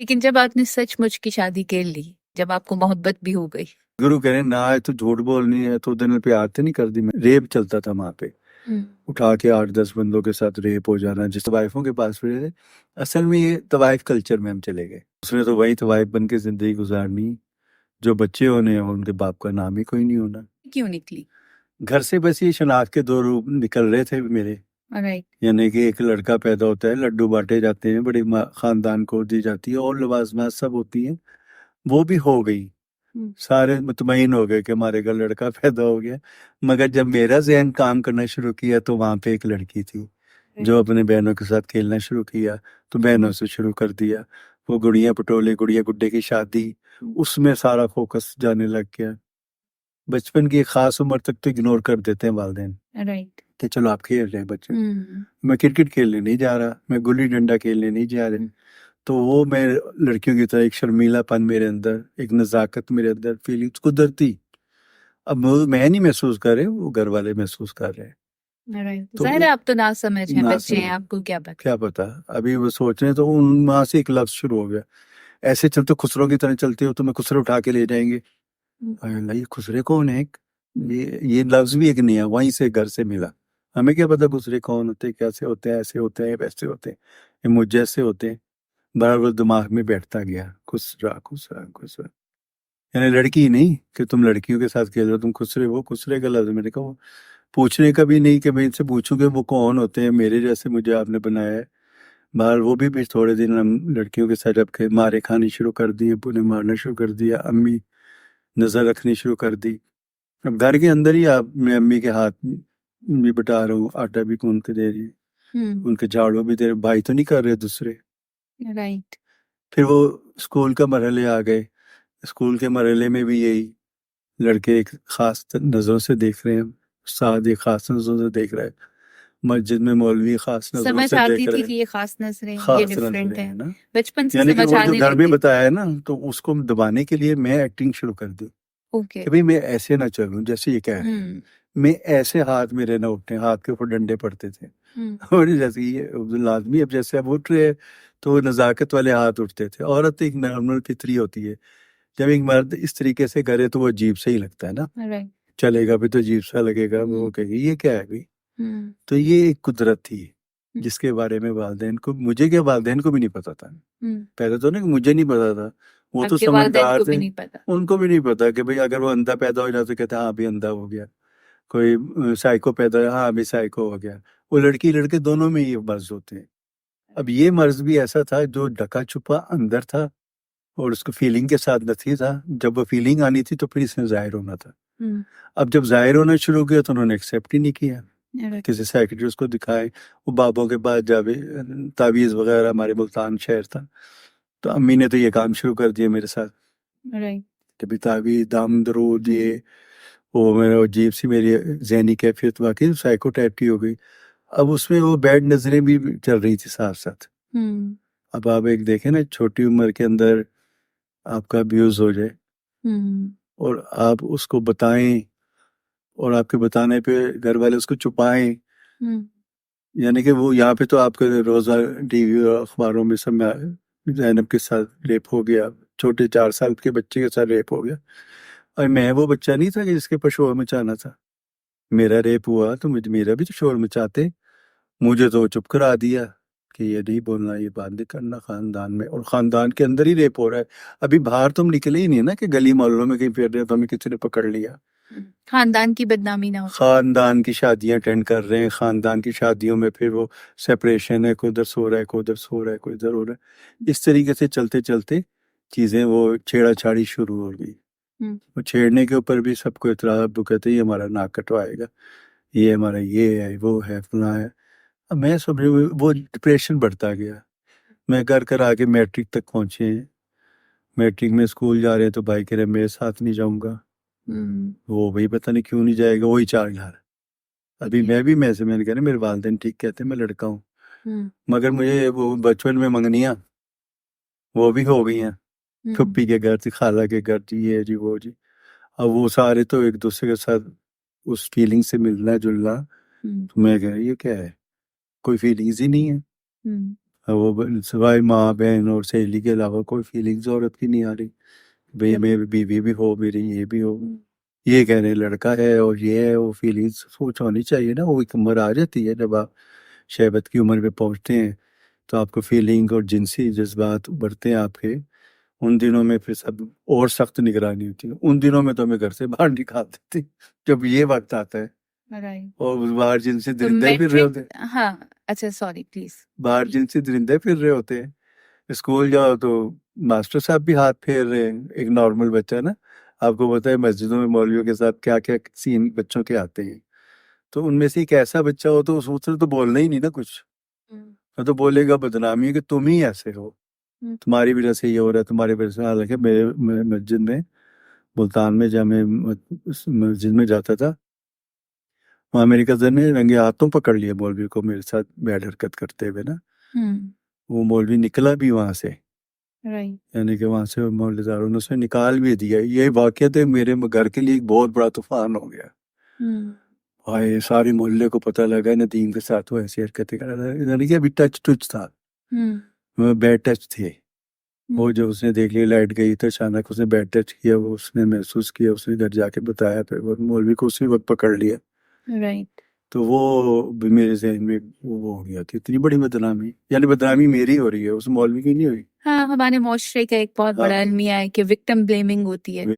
लेकिन जब आपने सचमुच की शादी कर ली, जब आपको मोहब्बत भी हो गई। गुरु कह रहे ना है तो झूठ बोलनी है तो उधर प्यार तो नहीं कर दी। मैं रेप चलता था वहां पे, उठा के 8-10 बंदों के साथ रेप हो जाना, जिस तवाइफों के पास फिरे थे। असल में ये तवाइफ कल्चर में हम चले गए। उसने तो वही तवाइफ बन के जिंदगी गुजारनी, जो बच्चे होने हैं उनके बाप का नाम ही कोई नहीं होना। क्यों निकली? घर से बस ये शनाख्त के दो रूप निकल रहे थे मेरे। राइट। यानी कि एक लड़का पैदा होता है, लड्डू बांटे जाते हैं, बड़ी खानदान को दी जाती है और लवाजमात सब होती हैं, वो भी हो गई। सारे मुतमईन हो गए कि हमारे घर लड़का पैदा हो गया। मगर जब मेरा जहन काम करना शुरू किया तो वहां पे एक लड़की थी जो अपने बहनों के साथ खेलना शुरू किया, तो बहनों से शुरू कर दिया। वो गुड़िया पटोले गुड़िया गुड्डे की शादी, उसमें सारा फोकस जाने लग गया। बचपन की एक खास उम्र तक तो इग्नोर कर देते हैं वालिदैन राइट। कि चलो आप खेल रहे हैं बच्चे, मैं क्रिकेट खेलने नहीं जा रहा, मैं गुल्ली डंडा खेलने नहीं जा रहा। तो वो मैं लड़कियों की तरह एक शर्मीलापन मेरे अंदर, एक नजाकत मेरे अंदर, फीलिंग्स कुदरती अब वो मैं नहीं महसूस कर रहे, वो घर वाले महसूस कर रहे हैं। राइट। तो जाहिर है आप तो ना समझ हैं, ना बच्चे हैं, आपको क्या पता। क्या पता, अभी वो सोच रहे हैं तो उन वहां से एक लफ्ज शुरू हो गया, ऐसे चलते खुसरो की तरह चलते हो, तुम्हें खुसरे उठा के ले जाएंगे। अरे अल्लाह, ये खुसरे कौन है? ये लफ्ज भी एक नया वहीं से घर से मिला। हमें क्या पता खुसरे कौन होते हैं, कैसे होते हैं, ऐसे होते हैं, वैसे होते हैं, ये मुझ जैसे होते हैं। बराबर दिमाग में बैठता गया, खुसरा खुसरा खुसरा। यानी लड़की नहीं कि तुम लड़कियों के साथ खेल रहे हो, तुम खुसरे, वो खुसरे का लफ्ज मैंने कहा, वो पूछने का भी नहीं कि मैं इनसे पूछूंगे वो कौन होते हैं, मेरे जैसे मुझे आपने बनाया है। बाहर वो भी थोड़े दिन हम लड़कियों के साथ जब मारे खानी शुरू कर दिए, पुणे मारना शुरू कर दिया, अम्मी नजर रखनी शुरू कर दी। अब घर के अंदर ही आप, मैं अम्मी के हाथ भी बटा रहा हूँ, आटा भी गूंद के दे रही है, उनके झाड़ू भी दे रहे, भाई तो नहीं कर रहे दूसरे। राइट। फिर वो स्कूल का मरहले आ गए, स्कूल के मरहले में भी यही, लड़के एक खास नजरों से देख रहे हैं, उस्ताद एक खास नजरों से देख रहा है, मस्जिद में मौलवी खास नजरों समझ से आती देख थी रहे कि हैं, ये खास नजरें, ये खास डिफरेंट नजरें है, है ना। बचपन से यानी कि समझ वो जो आने घर में लगती। बताया है ना, तो उसको दबाने के लिए मैं एक्टिंग शुरू कर दी ओके। कि भाई मैं ऐसे ना चलूं जैसे ये क्या है, मैं ऐसे हाथ मेरे ना उठे, हाथ के ऊपर डंडे पड़ते थे। और जैसे ये लाजमी, अब जैसे अब उठ रहे हैं तो नजाकत वाले हाथ उठते थे। औरत एक नॉर्मल फितरी होती है, जब एक मर्द इस तरीके से करे तो वो अजीब सा ही लगता है ना, राइट। चलेगा भी तो अजीब सा लगेगा, वो कहेगी ये क्या है भाई। तो ये एक कुदरत थी जिसके बारे में वालिदैन को, मुझे क्या वालिदैन को भी नहीं पता था। पहले तो ना मुझे नहीं पता था, वो तो आपके वालिदैन समझदार को थे, भी नहीं पता। उनको भी नहीं पता कि भाई अगर वो अंधा पैदा हो जाता तो कहते हाँ अभी अंधा हो गया, कोई साइको पैदा हो, हाँ अभी साइको हो गया। वो लड़की लड़के दोनों में ये मर्ज होते हैं। अब ये मर्ज भी ऐसा था जो ढका छुपा अंदर था और उसको फीलिंग के साथ नहीं था। जब वो फीलिंग आनी थी तो फिर इसने जाहिर होना था। अब जब जाहिर होना शुरू किया तो उन्होंने एक्सेप्ट ही नहीं किया। किसी साइकिट्रिस्ट को दिखाए, वो बाबों के पास जावे, तावीज़ वगैरह, हमारे मुल्तान शहर था, तो अम्मी ने तो ये काम शुरू कर दिया मेरे साथ। राइट। कभी तावीज़, दाम दरूद, ये वो मेरा अजीब सी मेरी जहनी कैफियत वाकई साइको टाइप की हो गई। अब उसमें वो बैड नजरें भी चल रही थी साथ साथ। अब आप एक देखें ना, छोटी उम्र के अंदर आपका अब्यूज हो जाए और आप उसको बताएं और आपके बताने पे घर वाले उसको छुपाएं, यानी कि वो यहाँ पे तो आपके रोजा टीवी और अखबारों में सब में जैनब के साथ रेप हो गया, छोटे 4 साल के बच्चे के साथ रेप हो गया। और मैं वो बच्चा नहीं था कि जिसके ऊपर शोर मचाना था। मेरा रेप हुआ तो मुझे, मेरा भी तो शोर मचाते, मुझे तो चुप करा दिया कि ये नहीं बोलना, ये बात नहीं करना खानदान में, और खानदान के अंदर ही रेप हो रहा है। अभी बाहर तुम निकले ही नहीं ना कि गली मोहल्लों में कहीं फिर रहे हो तो हमें किसी ने पकड़ लिया। खानदान की बदनामी ना हो। खानदान की शादियां अटेंड कर रहे हैं, खानदान की शादियों में फिर वो सेपरेशन है, कोई उधर सो रहा है, कोई उधर सो रहा है, कोई इधर हो रहा है। इस तरीके से चलते चलते चीजें वो छेड़ा छाड़ी शुरू हो गई। वो छेड़ने के ऊपर भी सबको इतराज, वो कहते ये हमारा नाक कटवाएगा, ये हमारा ये है, वो है, फला है। अब मैं समझ, वो डिप्रेशन बढ़ता गया। मैं कर कर आगे मैट्रिक तक पहुंचे हैं। मैट्रिक में स्कूल जा रहे हैं तो भाई कह रहे मेरे साथ नहीं जाऊंगा, वो भाई पता नहीं क्यों नहीं जाएगा, वही 4 घर। अभी मैं भी, मैंने कह रहा मेरे वालिदैन ठीक कहते हैं, मैं लड़का हूँ, मगर मुझे वो बचपन में मंगनियाँ वो भी हो गई हैं। फुप्पी के घर से, खाला के घर, जी ये जी वो जी। अब वो सारे तो एक दूसरे के साथ उस फीलिंग से मिलना जुलना, तो मैं कह रहा ये क्या है, कोई फीलिंग्स ही नहीं है। वो सिवाय माँ बहन और सहेली के अलावा कोई फीलिंग्स औरत की नहीं आ रही। भाई मेरी बीवी भी हो, मेरी ये भी हो, ये कह रहे लड़का है और ये है, वो फीलिंग्स सोच होनी चाहिए ना। वो एक उम्र आ जाती है जब आप शैबत की उम्र पे पहुंचते हैं, तो आपको फीलिंग और जिनसी जज्बात उभरते हैं आपके। उन दिनों में फिर सब और सख्त निगरानी होती है। उन दिनों में तो हमें घर से बाहर निकाल देती जब ये वक्त आता है। राइट। और बाहर जिनसे तो दरिंदे फिर रहे होते हैं, हाँ, अच्छा सॉरी प्लीज। बाहर जिनसे दरिंदे फिर रहे होते हैं। स्कूल जाओ तो मास्टर साहब भी हाथ फेर रहे हैं। एक नॉर्मल बच्चा ना, आपको पता है मस्जिदों में मौलवियों के साथ क्या क्या सीन बच्चों के आते हैं। तो उनमें से एक ऐसा बच्चा हो तो उसने तो बोलना ही नहीं ना कुछ। वो तो बोलेगा बदनामी है कि तुम ही ऐसे हो, तुम्हारी वजह से ये हो रहा है, तुम्हारी वजह से। हालांकि मेरे मस्जिद में, मुल्तान में, जब मैं उस मस्जिद में जाता था, वहाँ मेरी कजन ने रंगे हाथों पकड़ लिया मौलवी को मेरे साथ बैड हरकत करते हुए ना। वो मौलवी निकला भी वहां से, राइट। यानी कि वहां से मौलवीदारों ने उसे निकाल भी दिया। ये वाकया तो मेरे घर के लिए एक बहुत बड़ा तूफान हो गया। भाई सारे मोहल्ले को पता लगा नदीम के साथ वो ऐसी हरकतें कर रहा था। यानी कि अभी टच टच था, बैड टच थे। वो जब उसने देख लिया लाइट गई तो अचानक उसने बैड टच किया, वो उसने महसूस किया, उसने घर जाके बताया, फिर वो मौलवी को उसी वक्त पकड़ लिया। राइट। तो वो भी मेरे जहन में वो हो गया कि इतनी बड़ी बदनामी, यानी बदनामी मेरी हो रही है, उस मौलवी की नहीं हुई। हाँ, हमारे मुआशरे का एक बहुत बड़ा अलमिया है कि विक्टिम ब्लेमिंग होती है।